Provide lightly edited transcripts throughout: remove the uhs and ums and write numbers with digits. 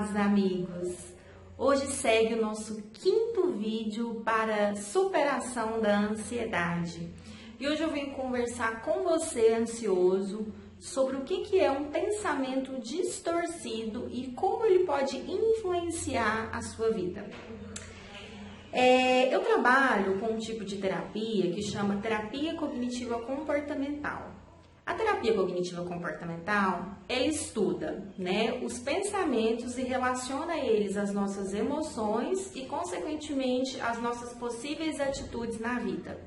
amados amigos! Hoje segue o nosso quinto vídeo para superação da ansiedade. E hoje eu venho conversar com você, ansioso, sobre o que é um pensamento distorcido e como ele pode influenciar a sua vida. Eu trabalho com um tipo de terapia que chama terapia cognitiva comportamental. A terapia cognitiva comportamental, ela estuda, os pensamentos e relaciona eles às nossas emoções e, consequentemente, às nossas possíveis atitudes na vida.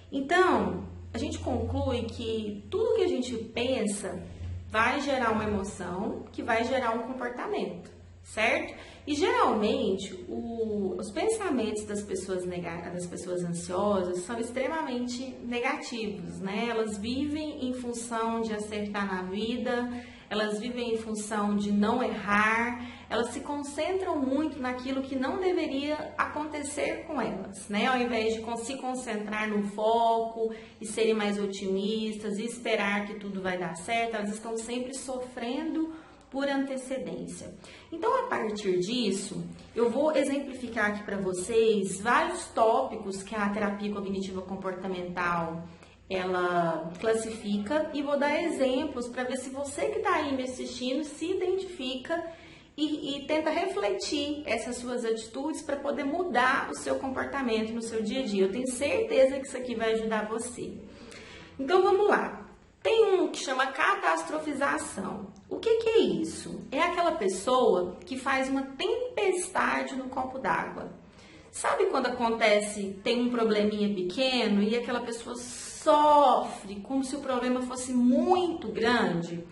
Então, a gente conclui que tudo que a gente pensa vai gerar uma emoção, que vai gerar um comportamento, certo? E geralmente os pensamentos das pessoas ansiosas são extremamente negativos, Elas vivem em função de acertar na vida, elas vivem em função de não errar, elas se concentram muito naquilo que não deveria acontecer com elas, Ao invés de se concentrar no foco e serem mais otimistas e esperar que tudo vai dar certo, elas estão sempre sofrendo por antecedência. Então, a partir disso, eu vou exemplificar aqui para vocês vários tópicos que a terapia cognitiva comportamental ela classifica e vou dar exemplos para ver se você que está aí me assistindo se identifica e tenta refletir essas suas atitudes para poder mudar o seu comportamento no seu dia a dia. Eu tenho certeza que isso aqui vai ajudar você. Então, vamos lá. Tem um que chama catastrofização. O que é isso? É aquela pessoa que faz uma tempestade no copo d'água. Sabe quando acontece, tem um probleminha pequeno e aquela pessoa sofre como se o problema fosse muito grande?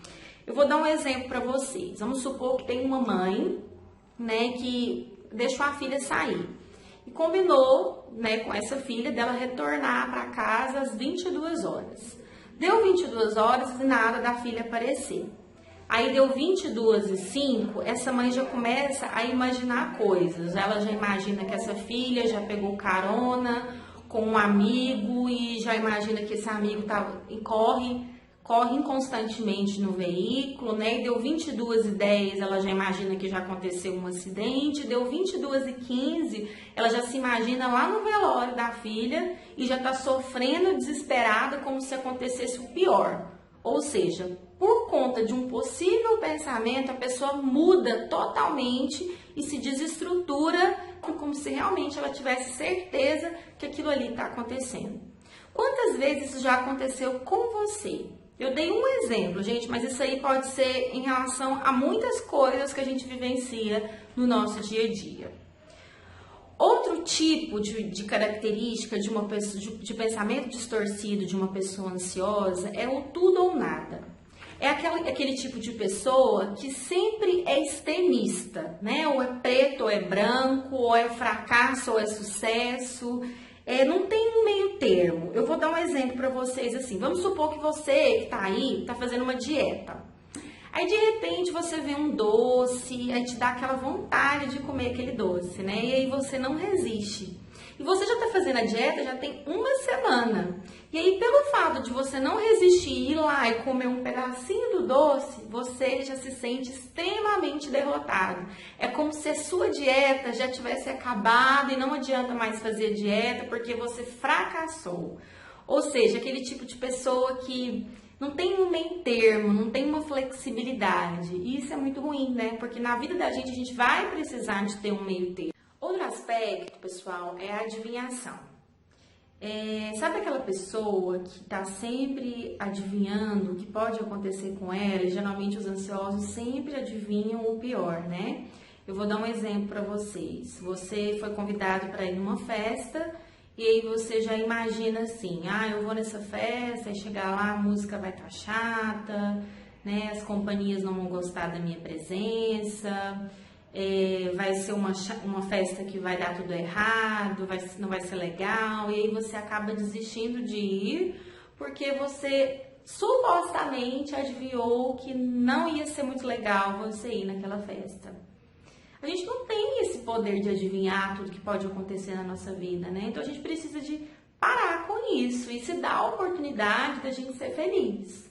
Eu vou dar um exemplo para vocês. Vamos supor que tem uma mãe, que deixou a filha sair. E combinou, com essa filha dela retornar para casa às 22 horas. Deu 22 horas e nada da filha aparecer. Aí deu 22h05, essa mãe já começa a imaginar coisas. Ela já imagina que essa filha já pegou carona com um amigo e já imagina que esse amigo corre inconstantemente no veículo, E deu 22h10, ela já imagina que já aconteceu um acidente. Deu 22h15, ela já se imagina lá no velório da filha e já está sofrendo, desesperada, como se acontecesse o pior. Ou seja, por conta de um possível pensamento, a pessoa muda totalmente e se desestrutura, como se realmente ela tivesse certeza que aquilo ali está acontecendo. Quantas vezes isso já aconteceu com você? Eu dei um exemplo, gente, mas isso aí pode ser em relação a muitas coisas que a gente vivencia no nosso dia a dia. Outro tipo de característica de uma pessoa, de pensamento distorcido de uma pessoa ansiosa é o tudo ou nada. É aquele tipo de pessoa que sempre é extremista, Ou é preto ou é branco, ou é fracasso ou é sucesso. Não tem um meio termo. Eu vou dar um exemplo para vocês assim. Vamos supor que você que tá aí, tá fazendo uma dieta. Aí, de repente, você vê um doce, aí te dá aquela vontade de comer aquele doce, E aí você não resiste. E você já tá fazendo a dieta, já tem uma semana. E aí, pelo fato de você não resistir, ir lá e comer um pedacinho do doce, você já se sente extremamente derrotado. É como se a sua dieta já tivesse acabado e não adianta mais fazer dieta porque você fracassou. Ou seja, aquele tipo de pessoa que não tem um meio termo, não tem uma flexibilidade. E isso é muito ruim, Porque na vida da gente, a gente vai precisar de ter um meio termo. Outro aspecto, pessoal, é a adivinhação. Sabe aquela pessoa que está sempre adivinhando o que pode acontecer com ela? E geralmente os ansiosos sempre adivinham o pior, Eu vou dar um exemplo para vocês. Você foi convidado para ir numa festa e aí você já imagina assim, eu vou nessa festa e chegar lá a música vai estar chata, As companhias não vão gostar da minha presença. Vai ser uma festa que vai dar tudo errado, não vai ser legal, e aí você acaba desistindo de ir porque você supostamente adivinhou que não ia ser muito legal você ir naquela festa. A gente não tem esse poder de adivinhar tudo que pode acontecer na nossa vida, Então a gente precisa de parar com isso e se dar a oportunidade da gente ser feliz.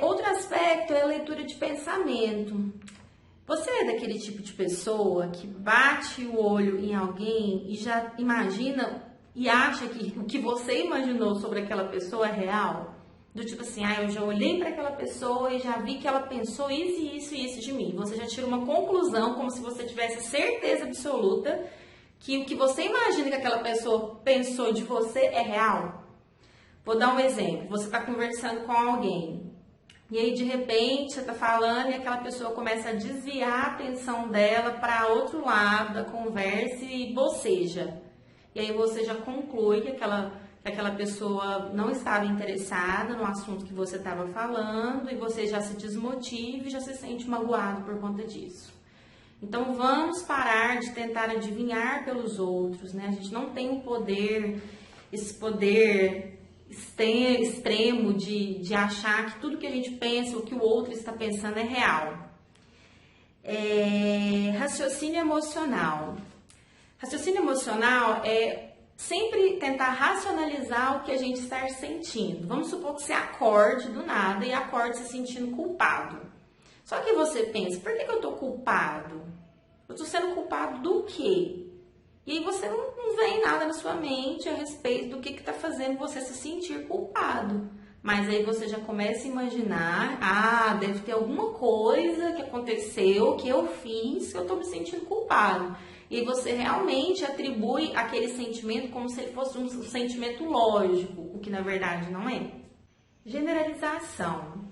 Outro aspecto é a leitura de pensamento. Você é daquele tipo de pessoa que bate o olho em alguém e já imagina e acha que o que você imaginou sobre aquela pessoa é real? Do tipo assim, eu já olhei para aquela pessoa e já vi que ela pensou isso e isso de mim. Você já tira uma conclusão como se você tivesse certeza absoluta que o que você imagina que aquela pessoa pensou de você é real. Vou dar um exemplo. Você está conversando com alguém e aí de repente você está falando e aquela pessoa começa a desviar a atenção dela para outro lado da conversa e boceja. E aí você já conclui que aquela pessoa não estava interessada no assunto que você estava falando e você já se desmotiva e já se sente magoado por conta disso. Então vamos parar de tentar adivinhar pelos outros, né? A gente não tem o poder, esse poder extremo de achar que tudo que a gente pensa, o que o outro está pensando é real. Raciocínio emocional. Raciocínio emocional é sempre tentar racionalizar o que a gente está sentindo. Vamos supor que você acorde do nada e acorde se sentindo culpado. Só que você pensa, por que eu estou culpado? Eu estou sendo culpado do quê? E aí você não vem nada na sua mente a respeito do que está fazendo você se sentir culpado. Mas aí você já começa a imaginar, deve ter alguma coisa que aconteceu, que eu fiz, que eu estou me sentindo culpado. E você realmente atribui aquele sentimento como se ele fosse um sentimento lógico, o que na verdade não é. Generalização.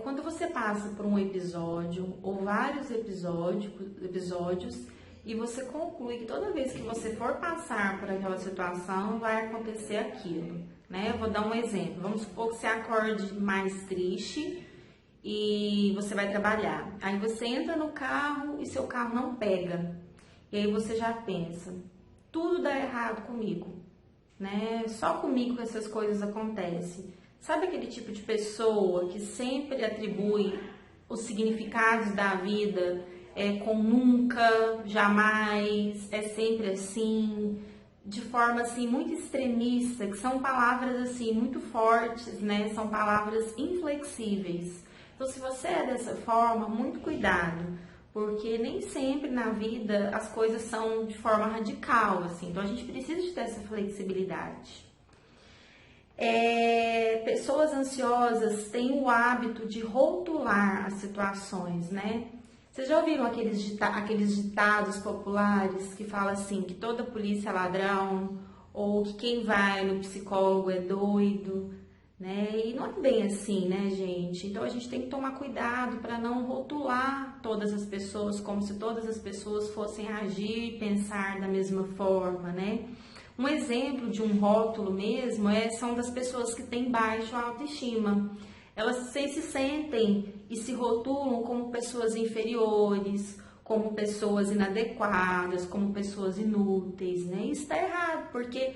Quando você passa por um episódio ou vários episódios e você conclui que toda vez que você for passar por aquela situação vai acontecer aquilo, né? Eu vou dar um exemplo. Vamos supor que você acorde mais triste e você vai trabalhar. Aí você entra no carro e seu carro não pega. E aí você já pensa, tudo dá errado comigo, né? Só comigo que essas coisas acontecem. Sabe aquele tipo de pessoa que sempre atribui os significados da vida com nunca, jamais, é sempre assim, de forma assim muito extremista, que são palavras assim muito fortes, né? São palavras inflexíveis. Então, se você é dessa forma, muito cuidado, porque nem sempre na vida as coisas são de forma radical, assim. Então, a gente precisa de ter essa flexibilidade. Pessoas ansiosas têm o hábito de rotular as situações, né? Vocês já ouviram aqueles ditados populares que falam assim, que toda polícia é ladrão, ou que quem vai no psicólogo é doido, né? E não é bem assim, né, gente? Então a gente tem que tomar cuidado para não rotular todas as pessoas como se todas as pessoas fossem agir e pensar da mesma forma, né? Um exemplo de um rótulo mesmo são das pessoas que têm baixa autoestima. Elas se sentem e se rotulam como pessoas inferiores, como pessoas inadequadas, como pessoas inúteis, né? Isso está errado, porque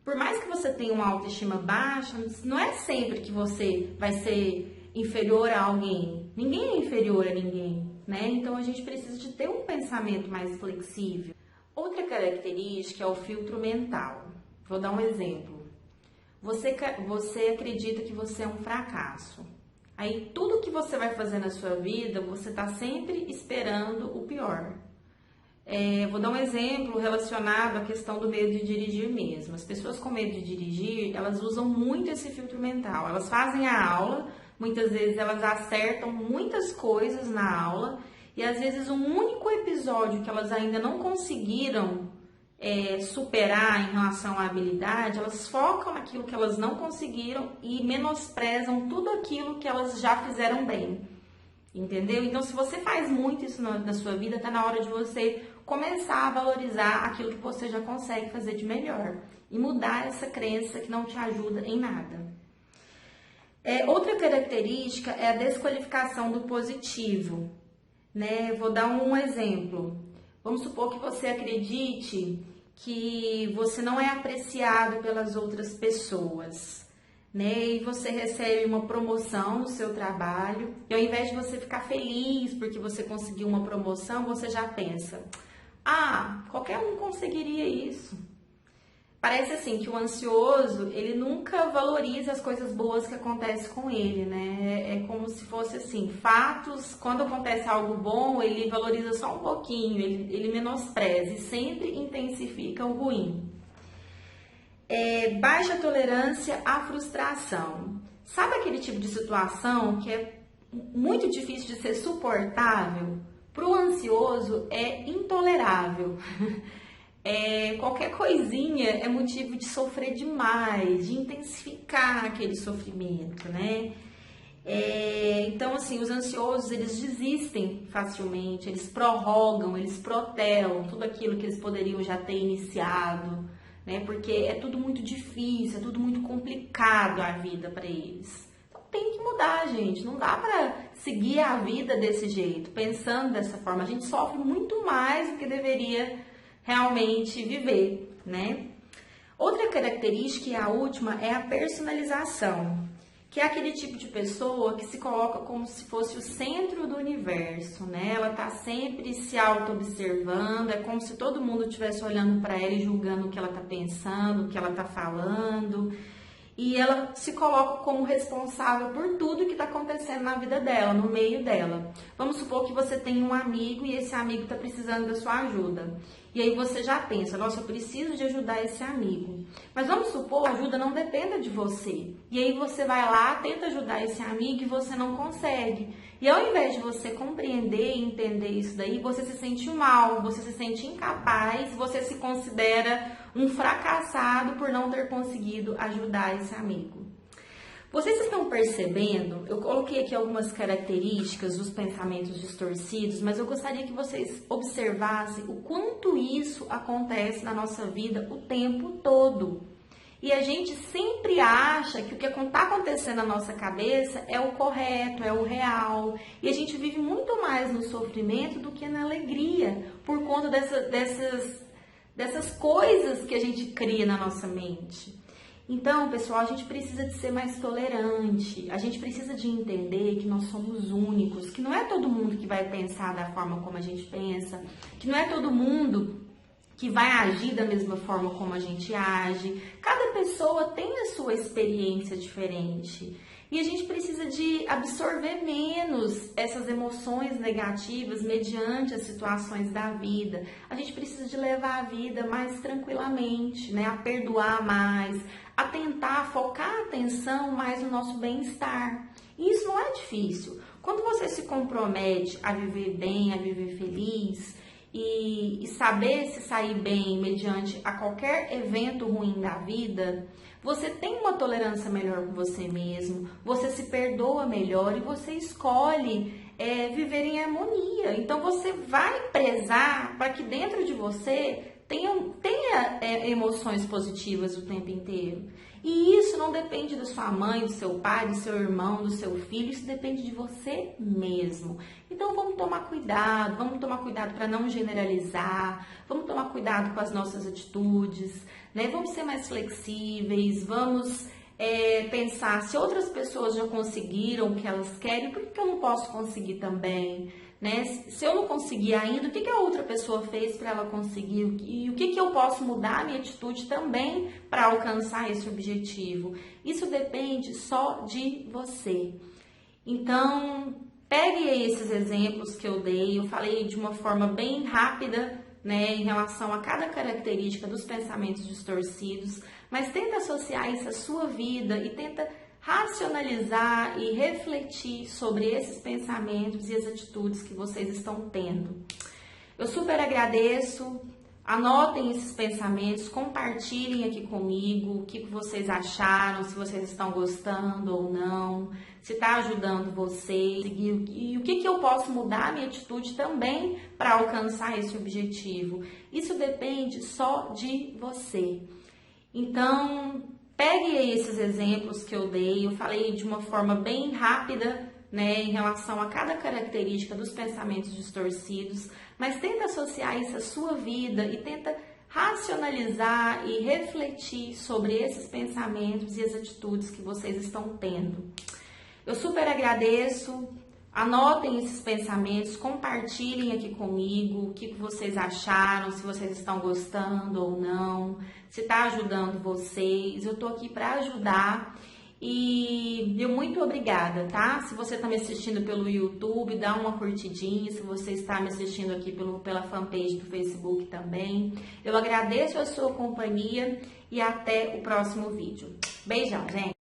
por mais que você tenha uma autoestima baixa, não é sempre que você vai ser inferior a alguém. Ninguém é inferior a ninguém, né? Então a gente precisa de ter um pensamento mais flexível. Outra característica é o filtro mental. Vou dar um exemplo. Você acredita que você é um fracasso. Aí tudo que você vai fazer na sua vida, você está sempre esperando o pior. Vou dar um exemplo relacionado à questão do medo de dirigir mesmo. As pessoas com medo de dirigir, elas usam muito esse filtro mental. Elas fazem a aula, muitas vezes elas acertam muitas coisas na aula e às vezes um único episódio que elas ainda não conseguiram superar em relação à habilidade, elas focam naquilo que elas não conseguiram e menosprezam tudo aquilo que elas já fizeram bem. Entendeu? Então, se você faz muito isso na sua vida, tá na hora de você começar a valorizar aquilo que você já consegue fazer de melhor e mudar essa crença que não te ajuda em nada. Outra característica é a desqualificação do positivo, né? Vou dar um exemplo. Vamos supor que você acredite que você não é apreciado pelas outras pessoas, né? E você recebe uma promoção no seu trabalho, e ao invés de você ficar feliz porque você conseguiu uma promoção, você já pensa, qualquer um conseguiria isso. Parece assim que o ansioso, ele nunca valoriza as coisas boas que acontecem com ele, né? É como se fosse assim, fatos, quando acontece algo bom, ele valoriza só um pouquinho, ele menospreza e sempre intensifica o ruim. Baixa tolerância à frustração. Sabe aquele tipo de situação que é muito difícil de ser suportável? Para o ansioso é intolerável. Qualquer coisinha é motivo de sofrer demais, de intensificar aquele sofrimento, né? Então, assim, os ansiosos, eles desistem facilmente, eles prorrogam, eles protelam tudo aquilo que eles poderiam já ter iniciado, né? Porque é tudo muito difícil, é tudo muito complicado a vida para eles. Então, tem que mudar, gente. Não dá para seguir a vida desse jeito, pensando dessa forma. A gente sofre muito mais do que deveria realmente viver, né? Outra característica, e a última, é a personalização, que é aquele tipo de pessoa que se coloca como se fosse o centro do universo, né? Ela tá sempre se auto-observando, é como se todo mundo estivesse olhando para ela e julgando o que ela tá pensando, o que ela tá falando. E ela se coloca como responsável por tudo que está acontecendo na vida dela, no meio dela. Vamos supor que você tem um amigo e esse amigo está precisando da sua ajuda. E aí você já pensa, nossa, eu preciso de ajudar esse amigo. Mas vamos supor, a ajuda não dependa de você. E aí você vai lá, tenta ajudar esse amigo e você não consegue. E ao invés de você compreender e entender isso daí, você se sente mal, você se sente incapaz, você se considera um fracassado por não ter conseguido ajudar esse amigo. Vocês estão percebendo? Eu coloquei aqui algumas características dos pensamentos distorcidos, mas eu gostaria que vocês observassem o quanto isso acontece na nossa vida o tempo todo. E a gente sempre acha que o que está acontecendo na nossa cabeça é o correto, é o real. E a gente vive muito mais no sofrimento do que na alegria, por conta dessas coisas que a gente cria na nossa mente. Então, pessoal, a gente precisa de ser mais tolerante, a gente precisa de entender que nós somos únicos, que não é todo mundo que vai pensar da forma como a gente pensa, que não é todo mundo que vai agir da mesma forma como a gente age. Cada pessoa tem a sua experiência diferente. E a gente precisa de absorver menos essas emoções negativas mediante as situações da vida. A gente precisa de levar a vida mais tranquilamente, né? A perdoar mais, a tentar focar a atenção mais no nosso bem-estar. E isso não é difícil. Quando você se compromete a viver bem, a viver feliz e saber se sair bem mediante a qualquer evento ruim da vida, você tem uma tolerância melhor com você mesmo, você se perdoa melhor e você escolhe viver em harmonia. Então você vai prezar para que dentro de você tenha emoções positivas o tempo inteiro. E isso não depende da sua mãe, do seu pai, do seu irmão, do seu filho, isso depende de você mesmo. Então vamos tomar cuidado para não generalizar, vamos tomar cuidado com as nossas atitudes, né? Vamos ser mais flexíveis, vamos pensar se outras pessoas já conseguiram o que elas querem, por que eu não posso conseguir também? Né? Se eu não conseguir ainda, o que a outra pessoa fez para ela conseguir? E o que eu posso mudar a minha atitude também para alcançar esse objetivo? Isso depende só de você. Então, pegue esses exemplos que eu dei, eu falei de uma forma bem rápida, né, em relação a cada característica dos pensamentos distorcidos, mas tenta associar isso à sua vida e tenta racionalizar e refletir sobre esses pensamentos e as atitudes que vocês estão tendo. Eu super agradeço, anotem esses pensamentos, compartilhem aqui comigo o que vocês acharam, se vocês estão gostando ou não, se está ajudando vocês e o que eu posso mudar a minha atitude também para alcançar esse objetivo. Isso depende só de você. Então, pegue esses exemplos que eu dei, eu falei de uma forma bem rápida, né, em relação a cada característica dos pensamentos distorcidos, mas tenta associar isso à sua vida e tenta racionalizar e refletir sobre esses pensamentos e as atitudes que vocês estão tendo. Eu super agradeço, Anotem esses pensamentos, compartilhem aqui comigo o que vocês acharam, se vocês estão gostando ou não, se está ajudando vocês. Eu tô aqui para ajudar e eu muito obrigada, tá? Se você está me assistindo pelo YouTube, dá uma curtidinha. Se você está me assistindo aqui pela fanpage do Facebook também. Eu agradeço a sua companhia e até o próximo vídeo. Beijão, gente!